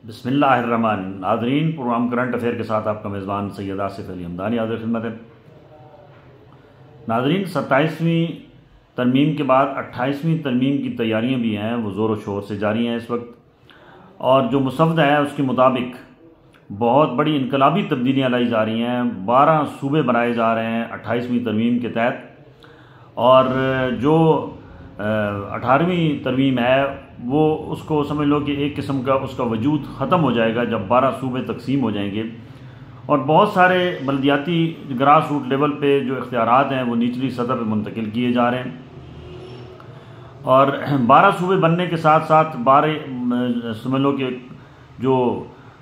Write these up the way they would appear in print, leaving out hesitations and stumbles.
बिस्मिल्लाहिर्रहमान नाज़रीन, programme current affair के साथ आपका मेज़बान सैयद आसिफ अली हमदानी हाज़िर खिदमत है। नाज़रीन, 27वीं तरमीम के बाद 28वीं तरमीम की तैयारियां भी हैं, वो ज़ोर व शोर से जारी हैं इस वक्त। और जो मुसव्वदा है उसके मुताबिक बहुत बड़ी इनकलाबी तब्दीलियाँ लाई जा रही हैं। 12 सूबे बनाए जा रहे हैं 28वीं तरमीम के तहत। और जो 18वीं तरमीम है वो उसको समझ लो कि एक किस्म का उसका वजूद ख़त्म हो जाएगा जब 12 सूबे तकसीम हो जाएंगे। और बहुत सारे बल्दियाती ग्रास रूट लेवल पे जो इख्तियारात हैं वो निचली सतह पे मुंतकिल किए जा रहे हैं। और 12 सूबे बनने के साथ साथ 12 समझ लो कि जो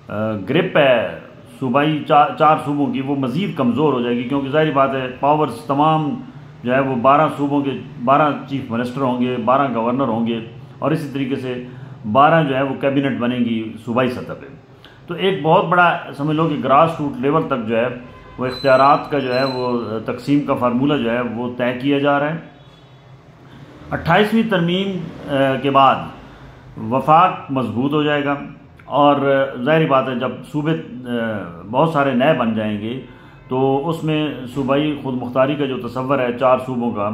ग्रिप है सूबाई चार सूबों की वो मज़ीद कमज़ोर हो जाएगी, क्योंकि ज़ाहिर बात है पावर्स तमाम जो है वो 12 सूबों के 12 चीफ मिनिस्टर होंगे, 12 गवर्नर होंगे और इसी तरीके से 12 जो है वो कैबिनेट बनेंगी सूबाई सतह पे। तो एक बहुत बड़ा समझ लो कि ग्रास रूट लेवल तक जो है वो इख्तियारात का जो है वो तकसीम का फार्मूला जो है वो तय किया जा रहा है। 28वीं तरमीम के बाद वफाक मजबूत हो जाएगा और ज़ाहिर बात है जब सूबे बहुत सारे नए बन जाएंगे तो उसमें सूबाई खुद मुख्तारी का जो तसव्वुर है 4 सूबों का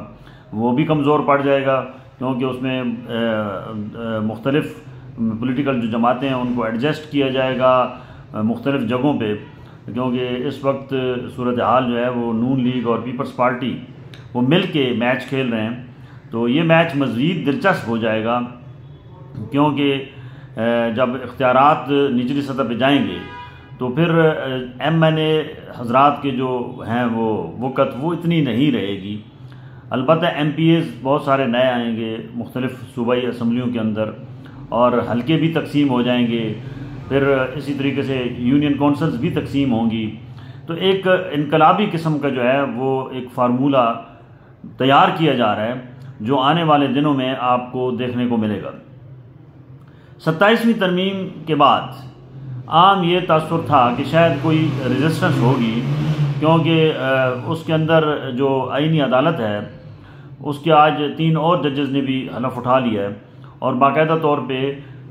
वो भी कमज़ोर पड़ जाएगा, क्योंकि उसमें मुख्तलिफ़ पॉलिटिकल जो जमातें हैं उनको एडजस्ट किया जाएगा मुख्तलिफ़ जगहों पे, क्योंकि इस वक्त सूरत हाल जो है वो नून लीग और पीपल्स पार्टी वो मिल के मैच खेल रहे हैं। तो ये मैच मज़ीद दिलचस्प हो जाएगा, क्योंकि जब इख्तियारात निचली सतह पे जाएंगे तो फिर MNA हजरात के जो हैं वो वक़्त वो इतनी नहीं रहेगी। अलबत्ता MPAs बहुत सारे नए आएंगे मुख्तलिफ़ सूबाई असम्बलियों के अंदर और हल्के भी तकसीम हो जाएंगे, फिर इसी तरीके से यूनियन कौंसल्स भी तकसीम होंगी। तो एक इनकलाबी किस्म का जो है वो एक फार्मूला तैयार किया जा रहा है जो आने वाले दिनों में आपको देखने को मिलेगा। 27वीं तरमीम के बाद आम ये तासुर था कि शायद कोई रेजिस्टेंस होगी, क्योंकि उसके अंदर जो आईनी अदालत है उसके आज 3 और जजेस ने भी हलफ उठा लिया है और बाकायदा तौर पे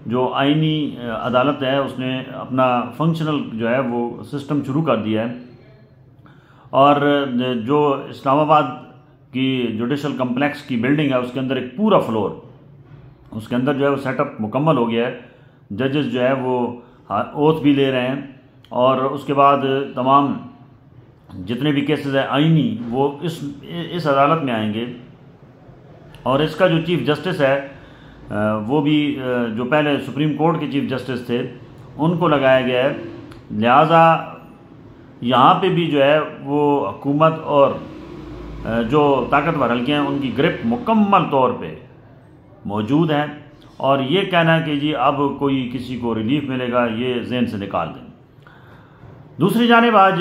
जो आईनी अदालत है उसने अपना फंक्शनल जो है वो सिस्टम शुरू कर दिया है। और जो इस्लामाबाद की जुडिशल कम्प्लेक्स की बिल्डिंग है उसके अंदर एक पूरा फ्लोर उसके अंदर जो है वो सेटअप मुकम्मल हो गया है। जजेस जो है वो ओथ भी ले रहे हैं और उसके बाद तमाम जितने भी केसेस हैं आईनी वो इस अदालत में आएंगे। और इसका जो चीफ़ जस्टिस है वो भी जो पहले सुप्रीम कोर्ट के चीफ़ जस्टिस थे उनको लगाया गया है। लिहाजा यहाँ पे भी जो है वो हुकूमत और जो ताकतवर हल्के हैं उनकी ग्रिप मुकम्मल तौर पे मौजूद है। और ये कहना है कि जी अब कोई किसी को रिलीफ मिलेगा ये जहन से निकाल दें। दूसरी जानिब आज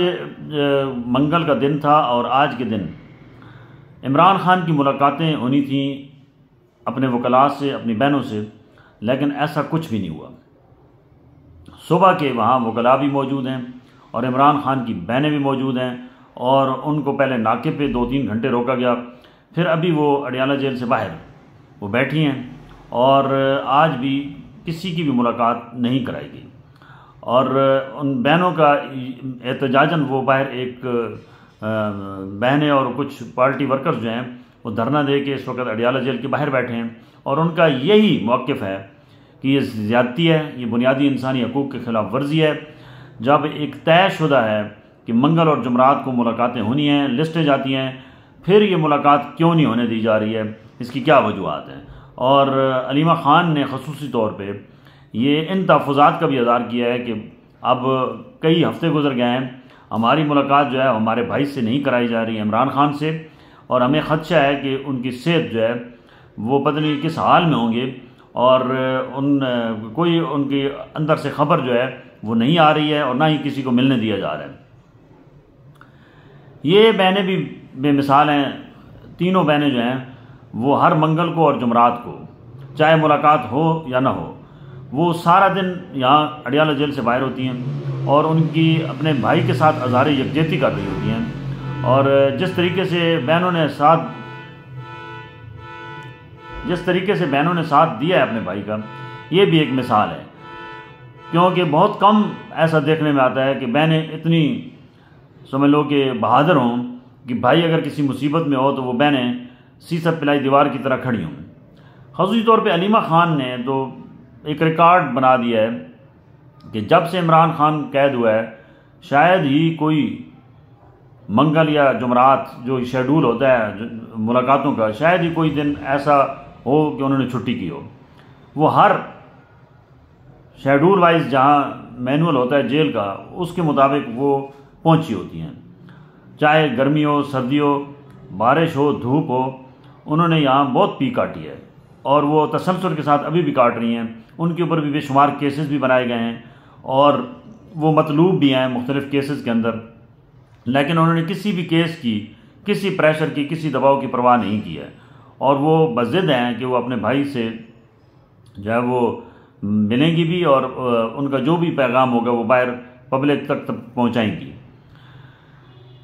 मंगल का दिन था और आज के दिन इमरान खान की मुलाकातें होनी थी अपने वकला से, अपनी बहनों से, लेकिन ऐसा कुछ भी नहीं हुआ। सुबह के वहाँ वकला भी मौजूद हैं और इमरान खान की बहनें भी मौजूद हैं और उनको पहले नाके पे 2-3 घंटे रोका गया, फिर अभी वो अडियाला जेल से बाहर वो बैठी हैं और आज भी किसी की भी मुलाकात नहीं कराई गई। और उन बहनों का एहतजाजन वो बाहर एक बहनें और कुछ पार्टी वर्कर्स जो हैं वो धरना दे के इस वक्त अडियाला जेल के बाहर बैठे हैं और उनका यही मौक़िफ़ है कि ये ज़्यादती है, ये बुनियादी इंसानी हकूक़ के ख़िलाफ़ वर्जी है। जब एक तयशुदा है कि मंगल और जुमरात को मुलाकातें होनी हैं, लिस्टें जाती हैं, फिर ये मुलाकात क्यों नहीं होने दी जा रही है, इसकी क्या वजूहत हैं। और अलीमा ख़ान ने ख़ुसूसी तौर पे ये इन तहफ़्फ़ुज़ात का भी इज़हार किया है कि अब कई हफ़्ते गुजर गए हैं, हमारी मुलाकात जो है हमारे भाई से नहीं कराई जा रही है इमरान खान से, और हमें ख़दशा है कि उनकी सेहत जो है वो पता नहीं किस हाल में होंगे और कोई उनके अंदर से ख़बर जो है वो नहीं आ रही है और ना ही किसी को मिलने दिया जा रहा है। ये बहनें भी बेमिसाल हैं। तीनों बहनें जो हैं वो हर मंगल को और जुमरात को चाहे मुलाकात हो या ना हो वो सारा दिन यहाँ अडियाला जेल से बाहर होती हैं और उनकी अपने भाई के साथ अज़हार यकजहती कर रही होती हैं। और जिस तरीके से बहनों ने साथ दिया है अपने भाई का, ये भी एक मिसाल है। क्योंकि बहुत कम ऐसा देखने में आता है कि बहनें इतनी समझ लो कि बहादुर हों कि भाई अगर किसी मुसीबत में हो तो वो बहनें सीसा पिलाई दीवार की तरह खड़ी हों। ख़ुसूसी तौर पे अलीमा ख़ान ने तो एक रिकॉर्ड बना दिया है कि जब से इमरान खान कैद हुआ है शायद ही कोई मंगल या जुमरात जो शेड्यूल होता है मुलाकातों का, शायद ही कोई दिन ऐसा हो कि उन्होंने छुट्टी की हो। वो हर शेड्यूल वाइज जहाँ मैनुअल होता है जेल का उसके मुताबिक वो पहुंची होती हैं, चाहे गर्मी हो, सर्दी हो, बारिश हो, धूप हो। उन्होंने यहाँ बहुत पी काटी है और वो तसलसल के साथ अभी भी काट रही हैं। उनके ऊपर भी बेशुमार केसेस भी बनाए गए हैं और वो मतलूब भी हैं मुख्तलिफ़ केसेस के अंदर, लेकिन उन्होंने किसी भी केस की, किसी प्रेशर की, किसी दबाव की परवाह नहीं की है और वो बज़िद हैं कि वो अपने भाई से जो है वो मिलेंगी भी और उनका जो भी पैगाम होगा वो बाहर पब्लिक तक पहुँचाएंगी।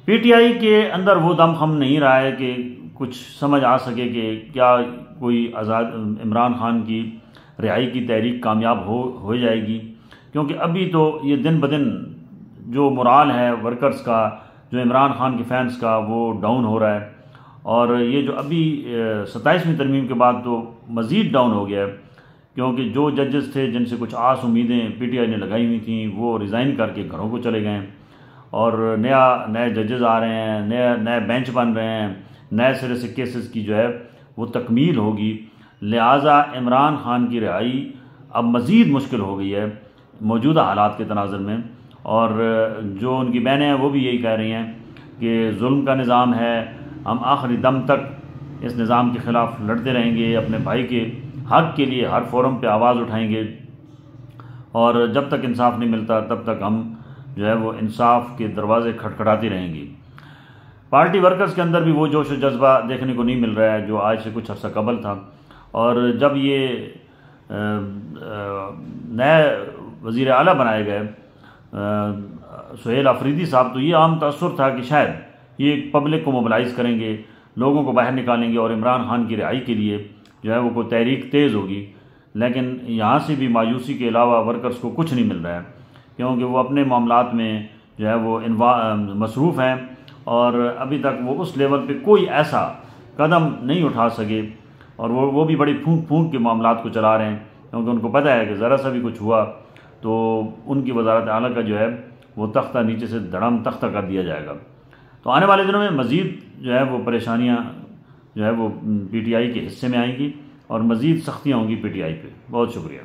पीटीआई के अंदर वो दम खम नहीं रहा है कि कुछ समझ आ सके कि क्या कोई आज़ाद इमरान खान की रिहाई की तहरीक कामयाब हो जाएगी, क्योंकि अभी तो ये दिन ब दिन जो मोराल है वर्कर्स का, जो इमरान खान के फैंस का, वो डाउन हो रहा है। और ये जो अभी 27वीं तरमीम के बाद तो मज़ीद डाउन हो गया है, क्योंकि जो जजेस थे जिनसे कुछ आस उम्मीदें पीटीआई ने लगाई हुई थी वो रिज़ाइन करके घरों को चले गए और नए जजेस आ रहे हैं, नए बेंच बन रहे हैं, नए सिरे से केसेस की जो है वो तकमील होगी। लिहाजा इमरान खान की रिहाई अब मज़ीद मुश्किल हो गई है मौजूदा हालात के तनाज़ुर में। और जो उनकी बहनें हैं वो भी यही कह रही हैं कि जुल्म का निज़ाम है, हम आखिरी दम तक इस निज़ाम के ख़िलाफ़ लड़ते रहेंगे, अपने भाई के हक़ के लिए हर फोरम पे आवाज़ उठाएंगे और जब तक इंसाफ नहीं मिलता तब तक हम जो है वो इंसाफ के दरवाज़े खटखटाते रहेंगे। पार्टी वर्कर्स के अंदर भी वो जोश और जज्बा देखने को नहीं मिल रहा है जो आज से कुछ अर्सा कबल था। और जब ये नए वज़ीर आला बनाए गए सुहेल अफरीदी साहब, तो ये आम तअस्सुर था कि शायद ये पब्लिक को मोबिलाइज़ करेंगे, लोगों को बाहर निकालेंगे और इमरान खान की रिहाई के लिए जो है वो कोई तहरीक तेज़ होगी। लेकिन यहाँ से भी मायूसी के अलावा वर्कर्स को कुछ नहीं मिल रहा है, क्योंकि वो अपने मामलात में जो है वो मसरूफ़ हैं और अभी तक वो उस लेवल पे कोई ऐसा कदम नहीं उठा सके और वो भी बड़ी फूंक के मामलात को चला रहे हैं, क्योंकि उनको पता है कि ज़रा सा भी कुछ हुआ तो उनकी वज़ारत आला का जो है वो तख्ता नीचे से धड़म तख्ता कर दिया जाएगा। तो आने वाले दिनों में मज़ीद जो है वो परेशानियाँ जो है वो पीटीआई के हिस्से में आएंगी और मज़ीद सख्तियाँ होंगी पीटीआई पे। बहुत शुक्रिया।